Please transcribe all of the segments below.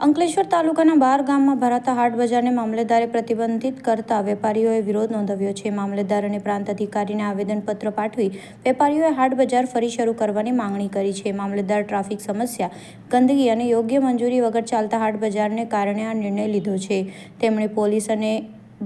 અંકલેશ્વર તાલુકાના 12 ગામમાં ભરાતા હાટ બજારને મામલેદારે પ્રતિબંધિત કરતા વેપારીઓએ વિરોધ નોંધાવ્યો છે। મામલેદાર અને પ્રાંત અધિકારીને આવેદનપત્ર પાઠવી વેપારીઓએ હાટ બજાર ફરી શરૂ કરવાની માંગણી કરી છે। મામલેદાર ટ્રાફિક સમસ્યા, ગંદકી અને યોગ્ય મંજૂરી વગર ચાલતા હાટ બજારને કારણે આ નિર્ણય લીધો છે। તેમણે પોલીસ અને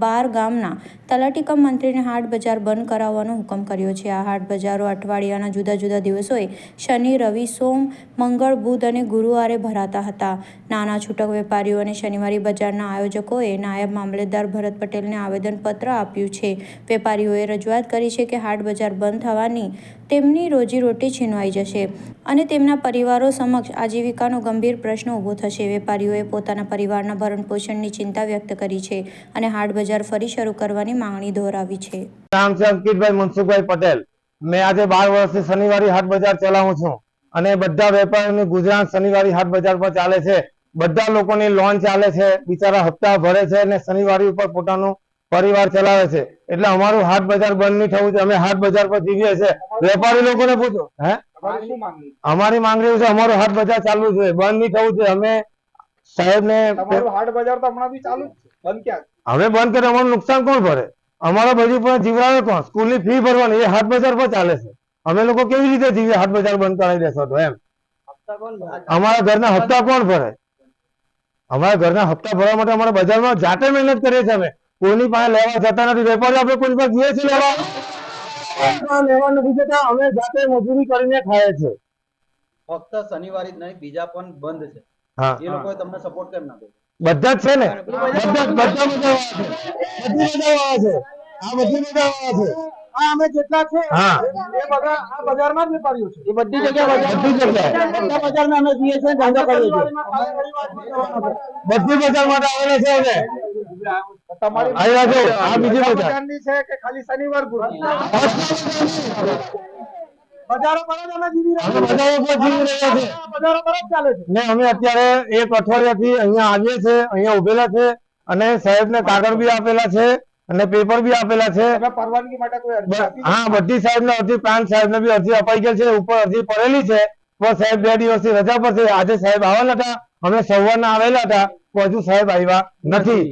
12 ગામના તલાટી કમ મંત્રીને હાટ બજાર બંધ કરાવવાનો હુકમ કર્યો છે। આ હાટ બજારો અઠવાડિયાના જુદા જુદા દિવસોએ શનિ, રવિ, સોમ, મંગળ, બુધ અને ગુરુવારે ભરાતા હતા। નાના છૂટક વેપારીઓ અને શનિવારી બજારના આયોજકોએ નાયબ મામલેદાર ભરત પટેલને આવેદનપત્ર આપ્યું છે। વેપારીઓએ રજૂઆત કરી છે કે હાટ બજાર બંધ થવાની તેમની રોજીરોટી છીનવાઈ જશે અને તેમના પરિવારો સમક્ષ આજીવિકાનો ગંભીર પ્રશ્ન ઊભો થશે। વેપારીઓએ પોતાના પરિવારના ભરણપોષણની ચિંતા વ્યક્ત કરી છે અને હાટ બજાર ફરી શરૂ કરવાની માંગણી દોહરાવી છે। નામ છે અંકિતભાઈ મનસુખભાઈ પટેલ। મેં આજે 12 વર્ષથી શનિવારી હાટ બજાર ચલાવું છું અને બધા વેપારીઓની ગુજરાત શનિવારી હાટ બજાર પર ચાલે છે। બધા લોકોની લોન ચાલે છે, બિચારા હપ્તા ભરે છે અને શનિવારી ઉપર પોતાનું પરિવાર ચલાવે છે। એટલે અમારું હાટ બજાર બંધ નહીં થવું છે। અમે હાટ બજાર પર જીવીએ છીએ। વેપારી લોકોને પૂછો, અમારી માંગણી છે અમારું હાટ બજાર ચાલુ છે, બંધ નહીં થવું છે। અમે સાહેબને હાટ બજાર તો હમણાં બી ચાલુ જ છે, બંધ ક્યાં? હવે બંધ કરે અમારું નુકસાન કોણ ભરે? અમારા બધી પર જીવડાવે કોણ? સ્કૂલની ફી ભરવાની એ હાટ બજાર પર ચાલે છે। અમે લોકો કેવી રીતે જીવીએ? હાટ બજાર બંધ કરાવી દેશો તો એમ અમારા ઘરના હપ્તા કોણ ભરે? અમારા ઘરના હપ્તા ભરવા માટે અમારા બજારમાં જાતે મહેનત કરીએ છીએ। અમે કોઈની પાસે લેવા જતા નથી। વેપારી આપણે કોઈ પાસે જઈએ છીએ લેવા નથી જતા। અમે જાતે મજૂરી કરીને ખાઈએ છીએ। ફક્ત શનિવારે જ નહીં, બીજા પણ બંધ છે। હા, એ લોકોએ તમને સપોર્ટ કેમ ના કર્યો? બધા જ છે ને, બધા છે। અમે જેટલા છે હા, એ બધા આ બજારમાં જ વેપારીઓ છે। એ બધી જગ્યાએ બધી જગ્યાએ બધા બજારમાં અમે જઈએ છીએ, ધંધો કરીએ છીએ। બધી બજાર માટે આવેલા છે અમે તમારી આવ્યા છો। આ બીજી બજાર બજારની છે કે ખાલી શનિવાર પૂરતી? બજારો પર જ અમે જીવી રહ્યા અમે બજારો પર જીવી રહ્યા છે બજારો પર જ ચાલે છે ને અમે અત્યારે એક અઠવાડિયાથી અહીંયા આવીએ છીએ, અહીંયા ઉભેલા છે અને સાહેબને કાગળ બી આપેલા છે અને પેપર બી આપેલા છે। તમે પરવાનગી માટે કોઈ અરજી આપી? હા, બધી સાહેબને અરજી, પ્રાંત સાહેબને બી અરજી અપાઈ ગઈ છે, ઉપર અરજી પડેલી છે પણ સાહેબ 2 દિવસથી રજા પર છે। આજે સાહેબ આવેલા હતા, અમે સવારના આવેલા હતા, પણ હજુ સાહેબ આવ્યા નથી।